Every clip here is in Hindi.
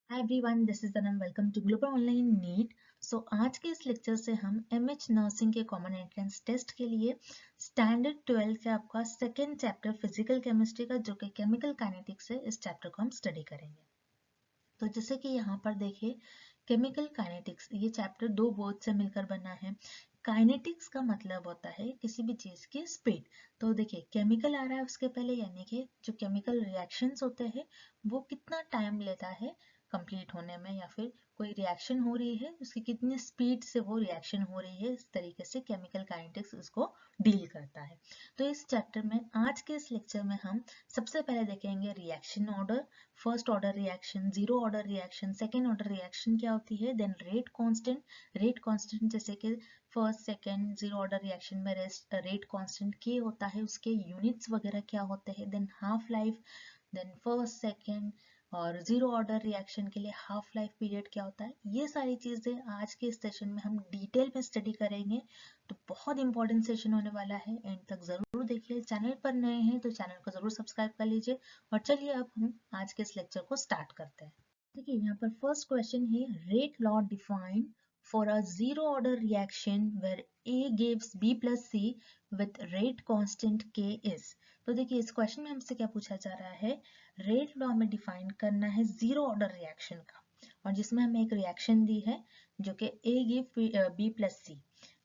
Hi everyone, this is Anam. Welcome to Global Online NEET. So आज के इस लेक्चर से हम एमएच नर्सिंग के कॉमन एंट्रेंस टेस्ट के लिए स्टैंडर्ड 12 का आपका सेकेंड चैप्टर फिजिकल केमिस्ट्री का जो कि केमिकल काइनेटिक्स है, इस चैप्टर को हम स्टडी करेंगे। तो जैसे कि यहाँ पर देखिए, केमिकल काइनेटिक्स ये चैप्टर दो वर्ड से मिलकर बना है। काइनेटिक्स का मतलब होता है किसी भी चीज की स्पीड। तो देखिए, केमिकल आ रहा है उसके पहले, यानी कि जो केमिकल रिएक्शंस होते हैं वो कितना टाइम लेता है कंप्लीट होने में, या फिर कोई रिएक्शन हो रही है उसकी कितनी स्पीड से वो रिएक्शन हो रही है, इस तरीके से केमिकल काइनेटिक्स उसको डील करता है। तो इस चैप्टर में आज के इस लेक्चर में हम सबसे पहले देखेंगे reaction order, first order reaction, zero order reaction, second order reaction क्या होती है, देन रेट कांस्टेंट जैसे कि first second zero order reaction में रेट कांस्टेंट के होता है, उसके यूनिट्स वगैरह क्या होते हैं, then half life, then first second और जीरो ऑर्डर रिएक्शन के लिए हाफ लाइफ पीरियड क्या होता है। ये सारी चीजें आज के इस सेशन में हम डिटेल में स्टडी करेंगे। तो बहुत इंपॉर्टेंट सेशन होने वाला है, एंड तक जरूर देखिए। चैनल पर नए हैं तो चैनल को जरूर सब्सक्राइब कर लीजिए। और चलिए अब हम आज के इस लेक्चर को स्टार्ट करते हैं। देखिए, यहाँ पर फर्स्ट क्वेश्चन है, rate law defined for a zero order reaction where A gives B plus C with rate constant K is। तो देखिए, इस क्वेश्चन में हमसे क्या पूछा जा रहा है, रेट लॉ में डिफाइन करना है जीरो ऑर्डर रिएक्शन का, और जिसमें हमें एक रिएक्शन दी है जो कि A give B plus C।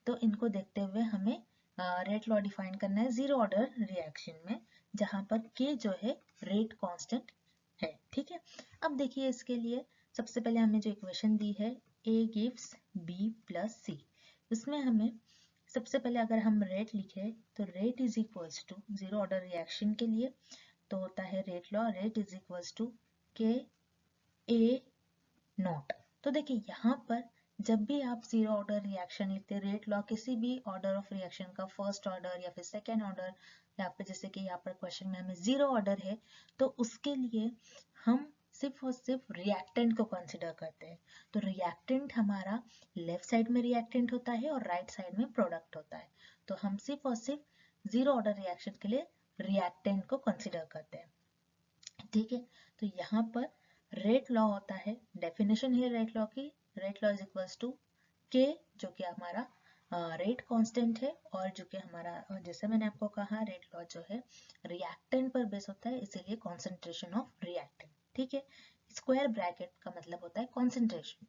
तो इनको देखते हुए हमें रेट लॉ डिफाइन करना है जीरो ऑर्डर रिएक्शन में, जहां पर K जो है रेट कांस्टेंट है। ठीक है, अब देखिए, इसके लिए सबसे पहले हमें जो इक्वेशन दी है A gives B plus C, इसमें हमें सबसे पहले अगर हम रेट लिखे तो rate is equals to zero order reaction के लिए तो होता है rate law, rate is equals to K A not. तो देखिए, यहाँ पर जब भी आप जीरो ऑर्डर रिएक्शन लिखते हैं, रेट लॉ किसी भी ऑर्डर ऑफ रिएक्शन का, फर्स्ट ऑर्डर या फिर सेकेंड ऑर्डर, या फिर जैसे कि यहाँ पर क्वेश्चन में हमें जीरो ऑर्डर है, तो उसके लिए हम सिर्फ और सिर्फ रिएक्टेंट को कंसिडर करते हैं। तो रिएक्टेंट हमारा लेफ्ट साइड में रिएक्टेंट होता है और राइट साइड में प्रोडक्ट होता है। तो हम सिर्फ और सिर्फ जीरो ऑर्डर रिएक्शन के लिए रिएक्टेंट को कंसिडर करते हैं। ठीक है, तो यहाँ पर रेट लॉ होता है, डेफिनेशन है रेट लॉ की, rate law is equals to K, जो कि हमारा रेट कांस्टेंट है, और जो कि हमारा जैसे मैंने आपको कहा, रेट लॉ जो है रिएक्टेंट पर बेस होता है, इसीलिए कॉन्सेंट्रेशन ऑफ रिएक्टेंट। ठीक है, स्क्वायर ब्रैकेट का मतलब होता है कॉन्सेंट्रेशन,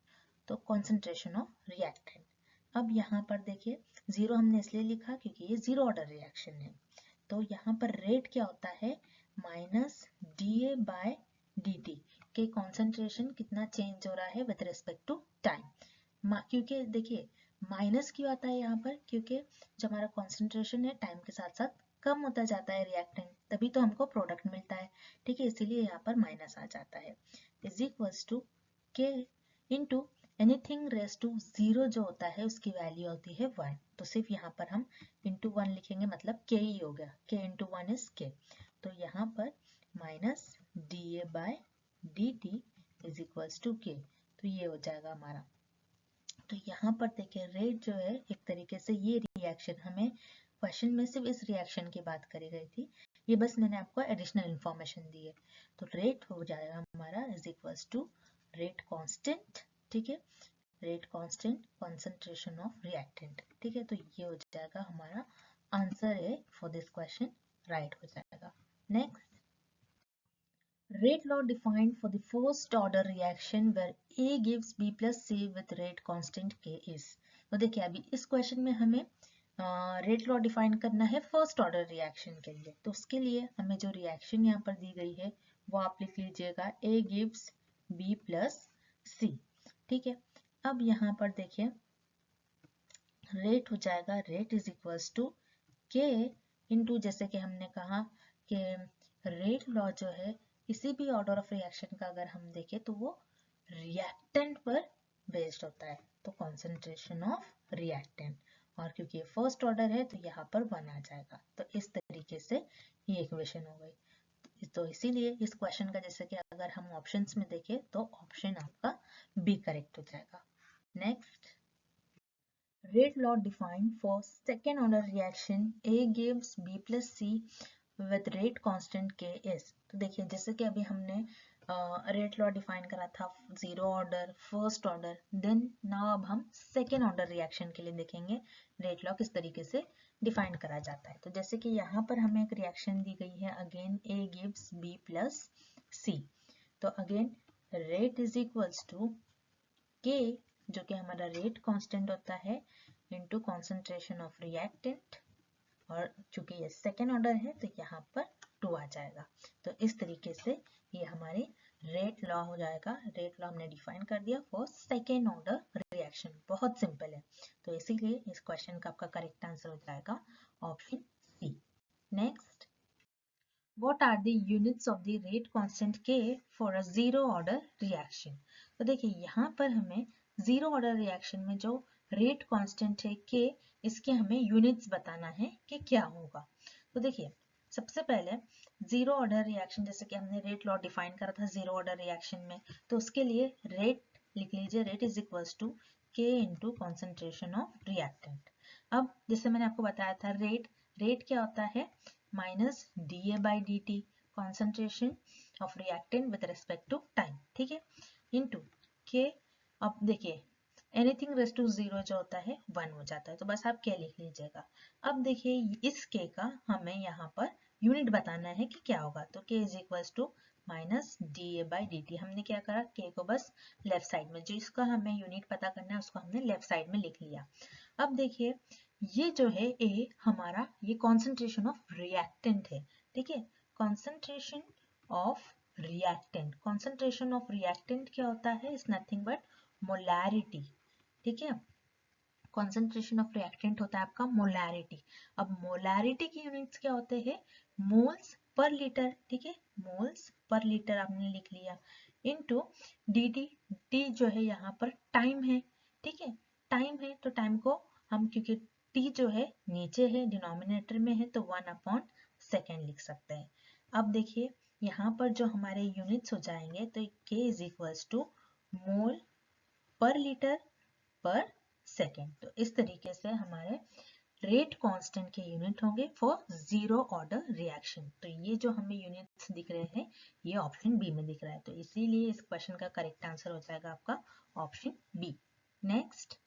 तो कॉन्सेंट्रेशन ऑफ रिएक्टेंट। अब यहाँ पर देखिए, जीरो हमने इसलिए लिखा क्योंकि ये जीरो ऑर्डर रिएक्शन है। तो यहाँ पर रेट क्या होता है, minus D A by D T, के कॉन्सेंट्रेशन कितना चेंज हो रहा है विद रिस्पेक्ट टू टाइम। क्योंकि देखिए, माइनस क्यों आता है यहाँ पर, क्योंकि जो हमारा कॉन्सेंट्रेशन है टाइम के साथ साथ कम होता जाता है रिएक्टेंट, तभी तो हमको प्रोडक्ट मिलता है। ठीक है, इसीलिए यहाँ पर माइनस आ जाता है, is equals to K into anything raise to zero जो होता है उसकी वैल्यू होती है 1। तो सिर्फ यहाँ पर हम इंटू 1 लिखेंगे, मतलब के ही हो गया, के इंटू 1 इज के। तो यहाँ पर minus D A by D T is equals to K, तो ये हो जाएगा हमारा। तो यहाँ पर देखिए, रेट जो है एक तरीके से ये रिएक्शन, हमें क्वेश्चन में सिर्फ इस रिएक्शन की बात करी गई थी, ये बस मैंने आपको एडिशनल इंफॉर्मेशन दी है। तो रेट हो जाएगा हमारा is equals to rate constant. ठीक है, rate constant concentration of reactant. ठीक है, तो ये हो जाएगा हमारा आंसर है फॉर दिस क्वेश्चन, राइट हो जाएगा। Next, rate law defined for the first order reaction where A gives B plus C with rate constant K is। तो देखिए, अभी इस क्वेश्चन में हमें रेट लॉ डिफाइन करना है फर्स्ट ऑर्डर रिएक्शन के लिए। तो उसके लिए हमें जो रिएक्शन यहाँ पर दी गई है वो आप लिख लीजिएगा, A gives B plus C। ठीक है, अब यहाँ पर देखिए, रेट हो जाएगा, rate is equals to K into, जैसे कि हमने कहा कि रेट लॉ जो है किसी भी ऑर्डर ऑफ रिएक्शन का अगर हम देखें तो वो रिएक्टेंट पर बेस्ड होता है, तो कॉन्सेंट्रेशन ऑफ रिएक्टेंट, और क्योंकि ये फर्स्ट ऑर्डर है तो यहाँ पर 1 आ जाएगा। तो इस तरीके से ये इक्वेशन हो गई। तो इसीलिए इस क्वेश्चन का, जैसे कि अगर हम ऑप्शंस में देखें तो ऑप्शन आपका बी करेक्ट हो जाएगा। Next, rate law defined for second order reaction A gives B plus C with rate constant K is। तो देखिए, जैसे कि अभी हमने रेट लॉ डिफाइन करा था, zero order, first order, then now अब हम सेकेंड ऑर्डर रिएक्शन के लिए देखेंगे रेट लॉ किस तरीके से डिफाइन करा जाता है। तो जैसे कि यहाँ पर हमें एक रिएक्शन दी गई है, again A gives B plus C। तो again rate is equals to K, जो कि हमारा रेट कांस्टेंट होता है, इनटू कॉन्सेंट्रेशन ऑफ रिएक्टेंट, और चूंकि ये सेकेंड ऑर्डर है तो यहाँ पर 2 आ जाएगा। तो इस तरीके से ये हमारे रेट लॉ हो जाएगा। रेट लॉ हमने डिफाइन कर दिया फॉर सेकेंड ऑर्डर रिएक्शन, बहुत सिंपल है। तो इसीलिए इस क्वेश्चन का आपका करेक्ट आंसर हो जाएगा option C. Next, what are the units of the rate constant K for a zero order reaction? तो देखिए यहाँ पर हमें जीरो ऑर्डर रिएक्शन में जो रेट कांस्टेंट है K, इसके हमें यूनिट्स बताना है कि क्या होगा। तो देखिए सबसे पहले जीरो ऑर्डर रिएक्शन, जैसे कि हमने रेट लॉ डिफाइन करा था जीरो ऑर्डर रिएक्शन में, तो उसके लिए रेट लिख लीजिए, rate is equals to K into concentration of reactant. अब जैसे मैंने आपको बताया था, रेट क्या होता है, minus dA by dt, concentration of reactant with respect to time, ठीक है, इनटू K। अब देखिए एनीथिंग रेस टू जीरो जो होता है 1 हो जाता है, तो बस आप K लिख लीजिएगा। अब देखिए इस K का हमें यहाँ पर यूनिट बताना है कि क्या होगा, तो K is equals to minus dA by dt। हमने क्या करा, K को बस लेफ्ट साइड में, जो इसका हमें यूनिट पता करना है उसको हमने लेफ्ट साइड में लिख लिया। अब देखिए ये जो है A हमारा, ये कॉन्सेंट्रेशन ऑफ रिएक्टेंट है, ठीक है, concentration of reactant. Concentration of reactant क्या होता है, इज नथिंग बट मोलैरिटी, ठीक है, कॉन्सेंट्रेशन ऑफ रिएक्टेंट होता है आपका मोलैरिटी। अब मोलैरिटी की यूनिट्स क्या होते हैं, मोल्स पर लीटर, ठीक है, मोल्स पर लीटर आपने लिख लिया, इनटू dt। टी जो है यहाँ पर टाइम है, ठीक है, टाइम है तो टाइम को हम, क्योंकि t जो है नीचे है डिनोमिनेटर में है, तो 1/सेकेंड लिख सकते हैं। अब देखिए यहाँ पर जो हमारे यूनिट्स हो जाएंगे, तो k इज इक्वल्स टू मोल पर लीटर पर सेकेंड। तो इस तरीके से हमारे रेट कांस्टेंट के यूनिट होंगे फॉर जीरो ऑर्डर रिएक्शन। तो ये जो हमें यूनिट्स दिख रहे हैं ये ऑप्शन बी में दिख रहा है, तो इसीलिए इस क्वेश्चन का करेक्ट आंसर हो जाएगा आपका option B. Next,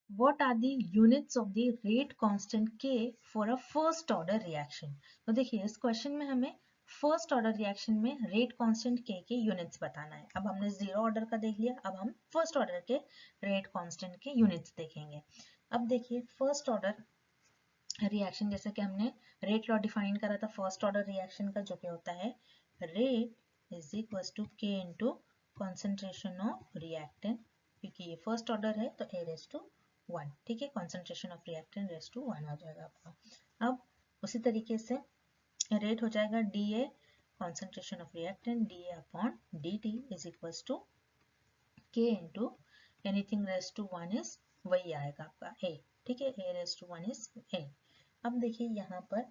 what are the units of the rate constant K for a first order reaction? तो देखिए इस क्वेश्चन में हमें फर्स्ट ऑर्डर रिएक्शन में रेट कांस्टेंट K के यूनिट्स बताना है। अब हमने जीरो ऑर्डर का देख लिया, अब हम फर्स्ट ऑर्डर के रेट कांस्टेंट के यूनिट्स देखेंगे। अब देखिए फर्स्ट ऑर्डर रिएक्शन, जैसे कि हमने रेट लॉ डिफाइन करा था फर्स्ट ऑर्डर रिएक्शन का, जो कि होता है rate is equal to K into concentration of reactant, क्योंकि ये फर्स्ट ऑर्डर है तो A रेस टू 1, ठीक है, concentration of reactant raise to 1 हो जाएगा आपका। अब उसी तरीके से रेट हो जाएगा dA concentration of reactant dA upon dt is equal to K into anything raise to 1 is वही आएगा आपका A, ठीक है, A raise to 1 is A। अब देखिए यहाँ पर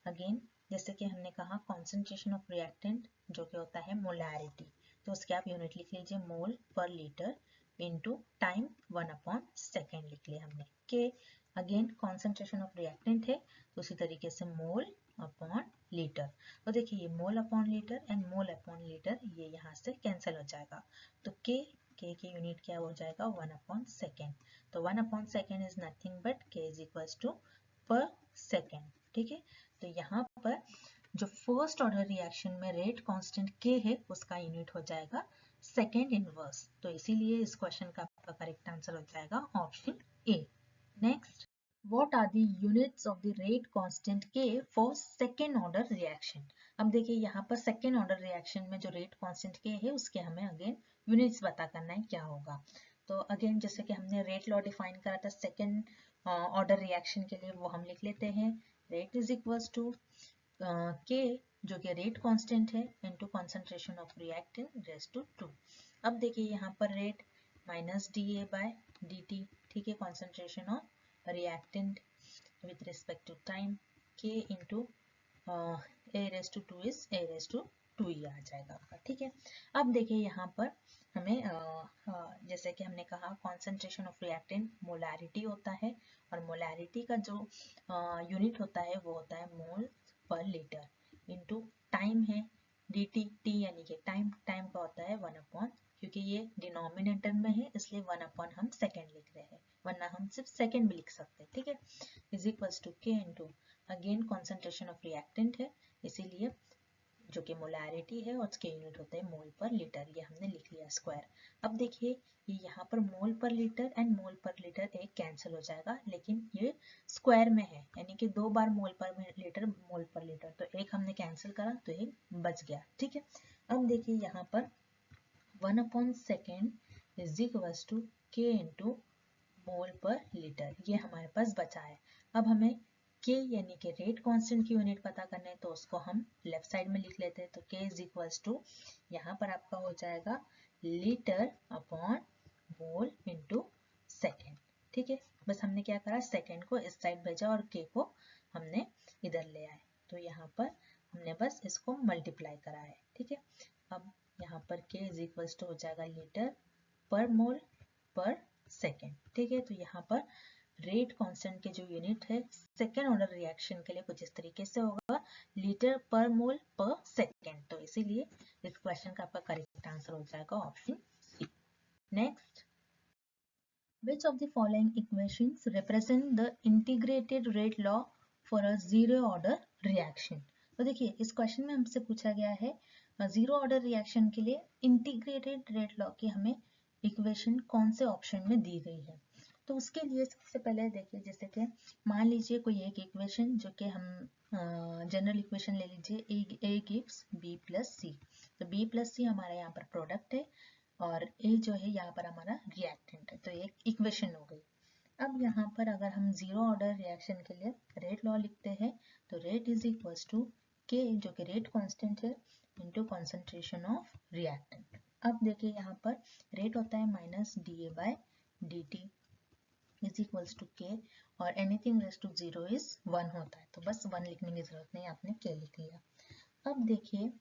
अगेन जैसे कि हमने कहा कॉन्सेंट्रेशन ऑफ रिएक्टेंट जो कि होता है मोलैरिटी, तो उसके आप यूनिट लिख लीजिए मोल पर लीटर इनटू टाइम 1/सेकेंड लिख लिया हमने। के अगेन कॉन्सेंट्रेशन ऑफ रिएक्टेंट है तो उसी तरीके से मोल अपॉन लीटर। तो देखिए ये mole upon litre and mole upon litre ये यहाँ से कैंसिल हो जाएगा, तो के की यूनिट क्या हो जाएगा 1/सेकेंड। तो 1/सेकेंड इज नथिंग बट के इज इक्वल्स टू पर सेकेंड, ठीक है। तो यहाँ पर जो फर्स्ट ऑर्डर रिएक्शन में रेट कांस्टेंट के है उसका यूनिट हो जाएगा सेकेंड इनवर्स, तो इसीलिए इस क्वेश्चन का आपका करेक्ट आंसर हो जाएगा option A. Next, what are the units of the rate constant K for second order reaction? अब देखिए यहाँ पर सेकेंड ऑर्डर रिएक्शन में जो रेट कांस्टेंट K है उसके हमें अगेन यूनिट्स पता करना है क्या होगा। तो अगेन जैसे कि हमने रेट लॉ डिफाइन करा था सेकेंड ऑर्डर रिएक्शन के लिए, वो हम लिख लेते हैं, rate is equals to K जो कि रेट कांस्टेंट है into concentration of reactant raise to 2। अब देखिए यहाँ पर rate minus dA by dt, ठीक है, concentration of reactant with respect to time K into A raised to 2 is A raised to 2 ही आ जाएगा आपका, ठीक है। अब देखिए यहाँ पर हमें जैसे कि हमने कहा कॉन्सेंट्रेशन ऑफ रिएक्टेंट मोलैरिटी होता है, और मोलैरिटी का जो यूनिट होता है वो होता है मोल पर लीटर इनटू टाइम है, डी टी, टी यानी कि टाइम, टाइम का होता है 1 क्योंकि ये डिनोमिनेटर में है इसलिए 1 हम सेकेंड लिख रहे हैं, वरना हम सिर्फ सेकेंड भी लिख सकते हैं, ठीक है। Is equals to K into again concentration of reactant है इसीलिए जो कि मोलैरिटी है और उसके यूनिट होते हैं मोल पर लीटर, ये हमने लिख लिया स्क्वायर। अब देखिए ये यहाँ पर मोल पर लीटर एंड मोल पर लीटर एक कैंसिल हो जाएगा, लेकिन ये स्क्वायर में है यानी कि 2 बार मोल पर लीटर मोल पर लीटर, तो एक हमने कैंसिल करा तो एक बच गया, ठीक है। अब देखिए यहाँ पर 1/2 is equals to K into मोल पर लीटर, ये हमारे पास बचा है। अब हमें के यानी कि रेट कांस्टेंट की यूनिट पता करना है तो उसको हम लेफ्ट साइड में लिख लेते हैं, तो के इज इक्वल्स टू यहाँ पर आपका हो जाएगा litre upon mole into second, ठीक है। बस हमने क्या करा, सेकेंड को इस साइड भेजा और के को हमने इधर ले आए, तो यहाँ पर हमने बस इसको मल्टीप्लाई करा है, ठीक है। अब यहाँ पर के इज इक्वल्स टू हो जाएगा लीटर पर मोल पर सेकेंड, ठीक है। तो यहाँ पर रेट कांस्टेंट के जो यूनिट है सेकेंड ऑर्डर रिएक्शन के लिए कुछ इस तरीके से होगा, लीटर पर मोल पर सेकेंड, तो इसीलिए इस क्वेश्चन का आपका करेक्ट आंसर हो जाएगा option C. Next, which of the following equations represent the integrated rate law for a zero order reaction? तो देखिए इस क्वेश्चन में हमसे पूछा गया है जीरो ऑर्डर रिएक्शन के लिए इंटीग्रेटेड रेट लॉ की हमें इक्वेशन कौन से ऑप्शन में दी गई है। तो उसके लिए सबसे पहले देखिए, जैसे कि मान लीजिए कोई एक इक्वेशन जो कि हम जनरल इक्वेशन ले लीजिए, ए गिव्स बी प्लस सी, तो बी प्लस सी हमारा यहाँ पर प्रोडक्ट है और ए जो है यहाँ पर हमारा रिएक्टेंट है, तो एक इक्वेशन हो गई। अब यहाँ पर अगर हम जीरो ऑर्डर रिएक्शन के लिए रेट लॉ लिखते हैं तो rate is equals to K जो कि रेट कांस्टेंट है इनटू कॉन्सेंट्रेशन ऑफ रिएक्टेंट। अब देखिए यहाँ पर रेट होता है minus D A by D T is equals to K और anything raise to zero is 1 होता है, तो बस 1 लिखने की जरूरत नहीं, आपने के लिख लिया। अब देखिए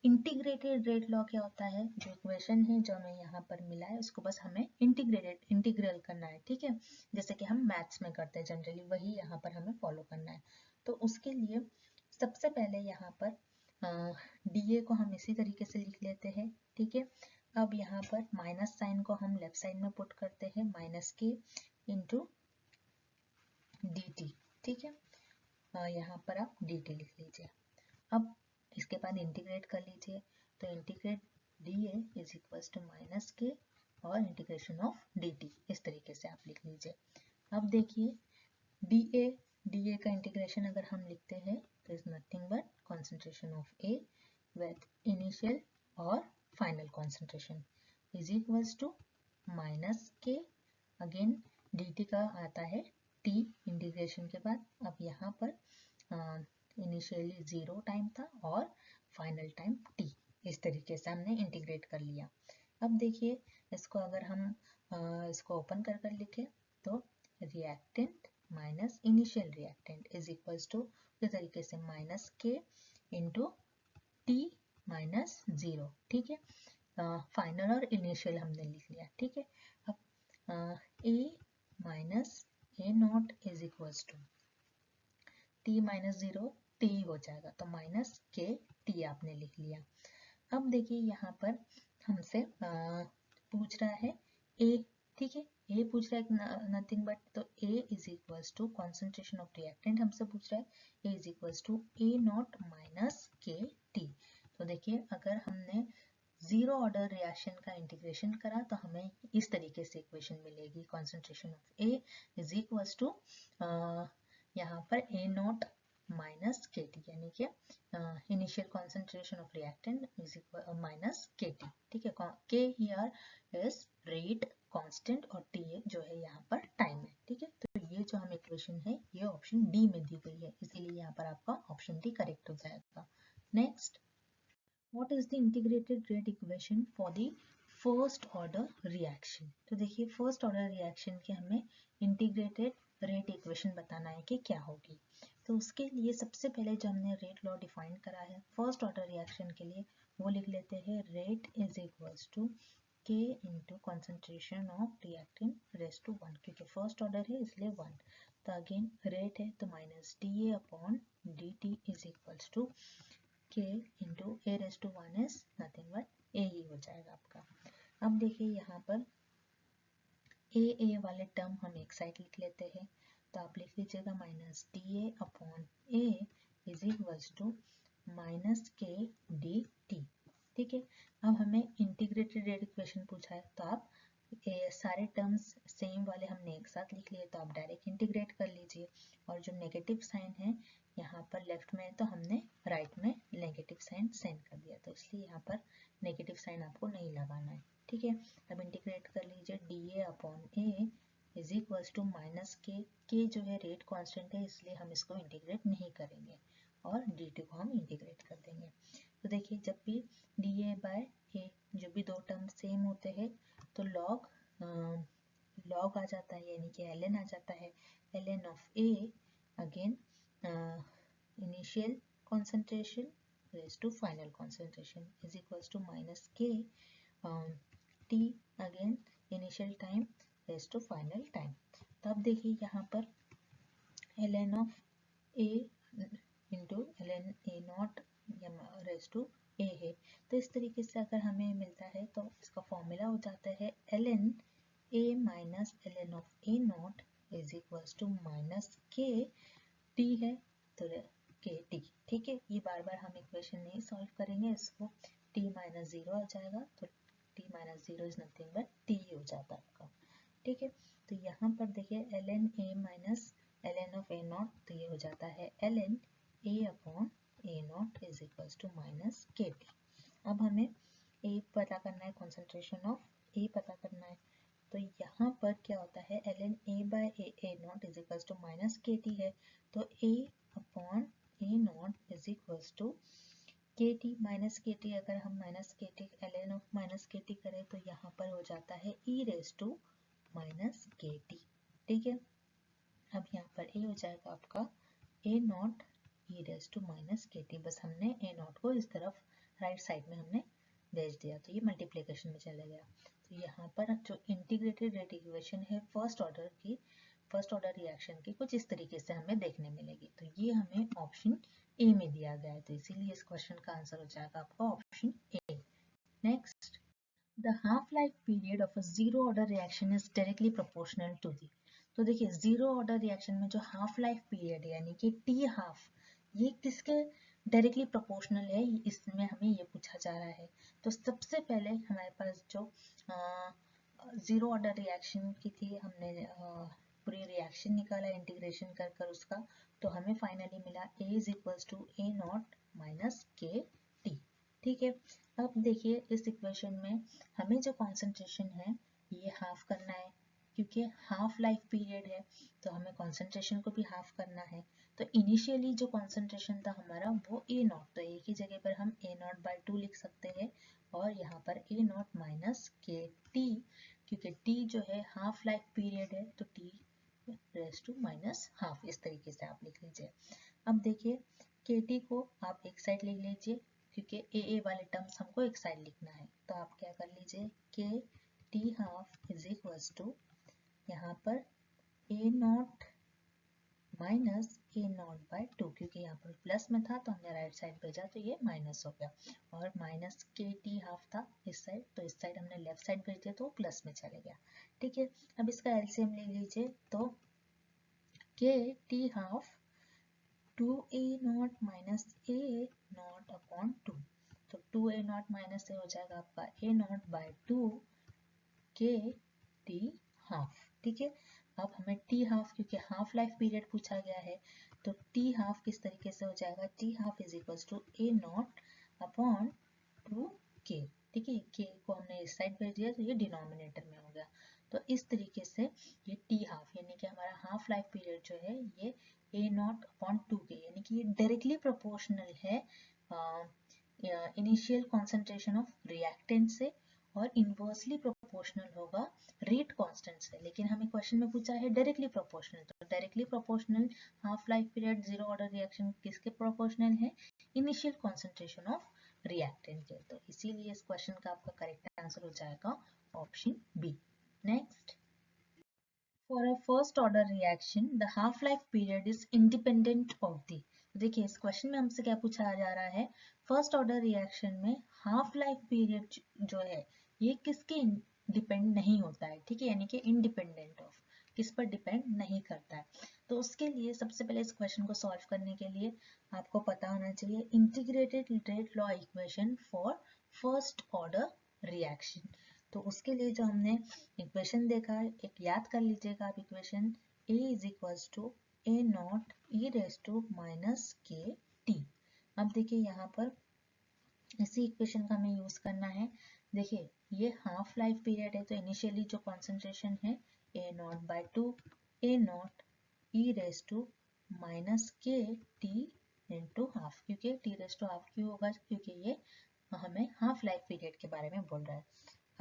इंटीग्रेटेड रेट लॉ क्या होता है, जो इक्वेशन है जो हमें यहाँ पर मिला है उसको बस हमें इंटीग्रल करना है, ठीक है। जैसे कि हम मैथ्स में करते हैं जनरली, वही यहाँ पर हमें फॉलो करना है। तो उसके लिए सबसे पहले यहाँ पर डी ए को हम इसी तरीके से लिख लेते हैं, ठीक है। अब यहाँ पर माइनस साइन को हम लेफ्ट साइड में पुट करते हैं, माइनस के इंटू डी टी, ठीक है। यहाँ पर आप डी टी लिख लीजिए। अब इसके बाद इंटीग्रेट कर लीजिए, तो integrate D A is equals to minus K और इंटीग्रेशन ऑफ डी टी, इस तरीके से आप लिख लीजिए। अब देखिए डी ए का इंटीग्रेशन अगर हम लिखते हैं तो is nothing but concentration of A with initial और final concentration is equals to minus K, again D T का आता है टी इंटीग्रेशन के बाद। अब यहाँ पर इनिशियली 0 टाइम था और फाइनल टाइम t, इस तरीके से हमने इंटीग्रेट कर लिया। अब देखिए इसको अगर हम इसको ओपन कर कर लिखें तो reactant minus initial reactant is equals to इस तरीके से माइनस के इंटू टी माइनस 0, ठीक है। फाइनल और इनिशियल हमने लिख लिया, ठीक है। अब A minus A naught is equals to T minus 0 T हो जाएगा, तो माइनस के टी आपने लिख लिया। अब देखिए यहाँ पर हमसे पूछ रहा है ए, ठीक है, ए पूछ रहा है नथिंग बट, तो A is equals to concentration of reactant हमसे पूछ रहा है, A is equals to A not minus के टी। तो देखिए अगर हमने जीरो ऑर्डर रिएक्शन का इंटीग्रेशन करा तो हमें इस तरीके से इक्वेशन मिलेगी, concentration of A is equals to यहाँ पर ए नॉट माइनस के टी यानी कि initial concentration of reactant is equal minus के टी, ठीक है। K here is rate constant और टी जो है यहाँ पर टाइम है, ठीक है। तो ये जो हम इक्वेशन है ये ऑप्शन डी में दी गई है, इसीलिए यहाँ पर आपका ऑप्शन डी करेक्ट हो जाएगा। Next, what is the integrated rate equation for the first order reaction? तो देखिए फर्स्ट ऑर्डर रिएक्शन के हमें इंटीग्रेटेड रेट इक्वेशन बताना है कि क्या होगी। तो उसके लिए सबसे पहले जो हमने रेट लॉ डिफाइन करा है फर्स्ट ऑर्डर रिएक्शन के लिए वो लिख लेते हैं, rate is equals to K into concentration of reactant raise to 1, क्योंकि फर्स्ट ऑर्डर है इसलिए 1। तो अगेन रेट है तो minus D A upon D T is equals to k into A raise to 1 is nothing but A ही हो जाएगा आपका। अब देखिए यहाँ पर ए वाले टर्म हम एक साइड लिख लेते हैं, तो आप लिख लीजिएगा minus D A upon A is equals to minus K D T. ठीक है, अब हमें इंटीग्रेटेड रेट इक्वेशन पूछा है, तो आप सारे टर्म्स सेम वाले हमने एक साथ लिख लिए, तो आप डायरेक्ट इंटीग्रेट कर लीजिए। और जो नेगेटिव साइन है यहाँ पर लेफ्ट में, तो हमने राइट में नेगेटिव साइन सेंड कर दिया, तो इसलिए यहाँ पर नेगेटिव साइन आपको नहीं लगाना है। ठीक है, अब इंटीग्रेट कर लीजिए, D A upon A is equals to minus K जो है रेट कांस्टेंट है, इसलिए हम इसको इंटीग्रेट नहीं करेंगे और डी टी को हम इंटीग्रेट कर देंगे। तो देखिए, जब भी डी ए बाय ए जो भी दो टर्म सेम होते हैं तो लॉग आ जाता है, यानी कि ln आ जाता है। ln of a again initial concentration raise to final concentration is equals to minus K t again initial time raise to final time. तो अब देखिए यहाँ पर ln of a into ln a not raise to a है, तो इस तरीके से अगर हमें मिलता है तो इसका फॉर्मूला हो जाता है ln a minus ln of a not is equals to minus के टी है, तो के टी। ठीक है, ये बार बार हम इक्वेशन नहीं सॉल्व करेंगे, इसको t माइनस जीरो आ जाएगा, तो t minus zero is nothing but t हो जाता है आपका। ठीक है, तो यहाँ पर देखिए ln a minus ln of a not, तो ये हो जाता है ln a upon a not is equals to minus के टी। अब हमें a पता करना है, कॉन्सेंट्रेशन ऑफ a पता करना है, तो यहाँ पर क्या होता है ln a by a not is equals to minus के टी है, तो a upon a not is equals to के टी माइनस के टी। अगर हम माइनस के टी ln ऑफ माइनस के टी करें तो यहाँ पर हो जाता है e रेज टू माइनस के टी। ठीक है, अब यहाँ पर a हो जाएगा आपका a not e raise to minus के टी, बस हमने a नॉट को इस तरफ राइट साइड में हमने भेज दिया, तो ये मल्टीप्लिकेशन में चला गया। तो यहाँ पर जो इंटीग्रेटेड रेट इक्वेशन है फर्स्ट ऑर्डर रिएक्शन की कुछ इस तरीके से हमें देखने मिलेगी, तो ये हमें ऑप्शन ए में दिया गया है, तो इसीलिए इस क्वेश्चन का आंसर हो जाएगा आपका option A. Next, the half life period of a zero order reaction is directly proportional to the. तो देखिए, जीरो ऑर्डर रिएक्शन में जो हाफ लाइफ पीरियड है यानी कि टी हाफ, ये किसके डायरेक्टली प्रोपोर्शनल है, इसमें हमें ये पूछा जा रहा है। तो सबसे पहले हमारे पास जो जीरो ऑर्डर रिएक्शन की थी, हमने पूरी रिएक्शन निकाला इंटीग्रेशन कर कर उसका, तो हमें फाइनली मिला a is equals to a not minus के टी। ठीक है, अब देखिए इस इक्वेशन में हमें जो कॉन्सेंट्रेशन है ये हाफ करना है, क्योंकि हाफ लाइफ पीरियड है तो हमें कॉन्सेंट्रेशन को भी हाफ करना है। तो इनिशियली जो कॉन्सेंट्रेशन था हमारा वो ए नॉट, तो एक ही जगह पर हम ए नॉट बाई टू लिख सकते हैं, और यहाँ पर ए नॉट माइनस के टी, क्योंकि टी जो है हाफ लाइफ पीरियड है, तो T raise to minus half, इस तरीके से आप लिख लीजिए। अब देखिए के टी को आप एक साइड लिख लीजिए, क्योंकि ए वाले टर्म्स हमको एक साइड लिखना है, तो आप क्या कर लीजिए, k T half is equals to यहाँ पर A not minus A not by two, क्योंकि यहाँ पर प्लस में था तो हमने राइट साइड भेजा तो ये माइनस हो गया, और माइनस के टी हाफ था इस साइड, तो इस साइड हमने लेफ्ट साइड भेज दिया तो प्लस में चले गया। ठीक है, अब इसका एलसीएम ले लीजिए, तो K T half to A not minus A not upon two, तो टू ए नॉट माइनस से हो जाएगा आपका ए नॉट बाय टू के टी हाफ। ठीक है, अब हमें टी हाफ, क्योंकि हाफ लाइफ पीरियड पूछा गया है, तो टी हाफ किस तरीके से हो जाएगा, T half is equals to A not upon two K. ठीक है, के को हमने इस साइड भेज दिया तो ये डिनोमिनेटर में हो गया, तो इस तरीके से ये टी हाफ यानी कि हमारा हाफ लाइफ पीरियड जो है ये ए नॉट अपॉन टू के, यानी कि ये डायरेक्टली प्रोपोर्शनल है इनिशियल कॉन्सेंट्रेशन ऑफ रिएक्टेंट से, और इनवर्सली प्रोपोर्शनल होगा रेट कांस्टेंट से, लेकिन हमें क्वेश्चन में पूछा है डायरेक्टली प्रोपोर्शनल, तो directly proportional half life period zero order reaction किसके प्रोपोर्शनल है, इनिशियल कॉन्सेंट्रेशन ऑफ रिएक्टेंट के, तो इसीलिए इस क्वेश्चन का आपका करेक्ट आंसर हो जाएगा option B. Next, for a first order reaction the half life period is independent of the, देखिए इस क्वेश्चन में हमसे क्या पूछा जा रहा है, फर्स्ट ऑर्डर रिएक्शन में हाफ लाइफ पीरियड जो है ये किसके डिपेंड नहीं होता है, ठीक है, यानी कि इनडिपेंडेंट ऑफ, किस पर डिपेंड नहीं करता है। तो उसके लिए सबसे पहले इस क्वेश्चन को सॉल्व करने के लिए आपको पता होना चाहिए integrated rate law equation for first order reaction. तो उसके लिए जो हमने इक्वेशन देखा है, एक याद कर लीजिएगा आप equation, A is equals to A not E raise to minus के टी। अब देखिए यहाँ पर इसी इक्वेशन का हमें यूज करना है। देखिए ये हाफ लाइफ पीरियड है, तो इनिशियली जो कॉन्सेंट्रेशन है A not by two A not E raise to minus के टी इंटू हाफ, क्योंकि टी रेस टू हाफ क्यों होगा, क्योंकि ये हमें हाफ लाइफ पीरियड के बारे में बोल रहा है।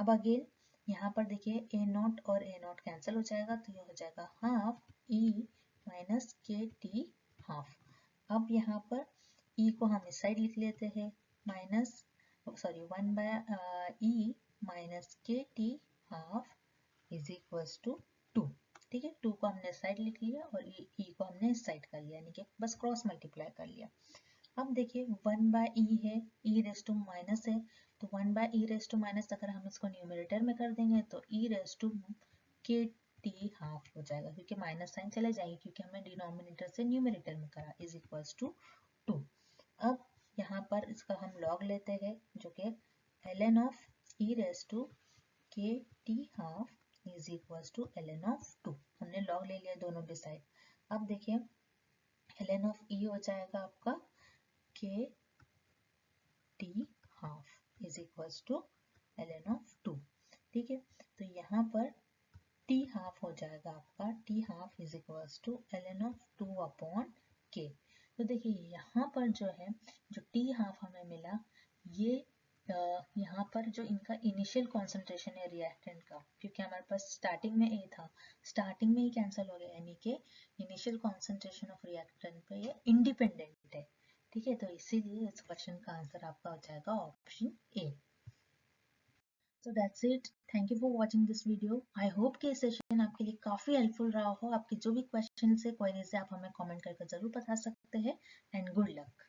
अब अगेन यहाँ पर देखिए ए नॉट और ए नॉट कैंसिल हो जाएगा, तो ये हो जाएगा हाफ ई माइनस के टी हाफ। अब यहाँ पर ई को हम इस साइड लिख लेते हैं, minus sorry 1 by E minus के T half is equals to 2। ठीक है, 2 को हमने इस साइड लिख लिया और ई को हमने इस साइड कर लिया, यानी कि बस क्रॉस मल्टीप्लाई कर लिया। अब देखिए 1 बाय ई है, ई रेस टू माइनस है, तो 1 by e raise to minus अगर हम इसको न्यूमरेटर में कर देंगे तो ई रेस टू के टी हाफ हो जाएगा, क्योंकि माइनस साइन चले जाएगी, क्योंकि हमने डिनोमिनेटर से न्यूमरेटर में करा, इज इक्वल्स टू 2। अब यहाँ पर इसका हम लॉग लेते हैं, जो कि ln of e raise to के T half is equals to ln of 2। हमने लॉग ले लिया दोनों के साइड। अब देखिए ln ऑफ ई हो जाएगा आपका k T half is equals to ln of 2। ठीक है, तो यहाँ पर टी हाफ हो जाएगा आपका, t half is equals to ln of 2 upon k. तो देखिए यहाँ पर जो है, जो टी हाफ हमें मिला, ये यहाँ पर जो इनका इनिशियल कॉन्सेंट्रेशन है रिएक्टेंट का, क्योंकि हमारे पास स्टार्टिंग में ए था, स्टार्टिंग में ही कैंसिल हो गया, यानी कि इनिशियल कॉन्सेंट्रेशन ऑफ रिएक्टेंट पे ये इंडिपेंडेंट है। ठीक है, तो इसीलिए इस क्वेश्चन का आंसर आपका हो जाएगा option A. So that's it. Thank you for watching this video. I hope कि सेशन आपके लिए काफी हेल्पफुल रहा हो। आपके जो भी क्वेश्चन है, क्वेरीज है, आप हमें कमेंट करके जरूर बता सकते हैं। And good luck.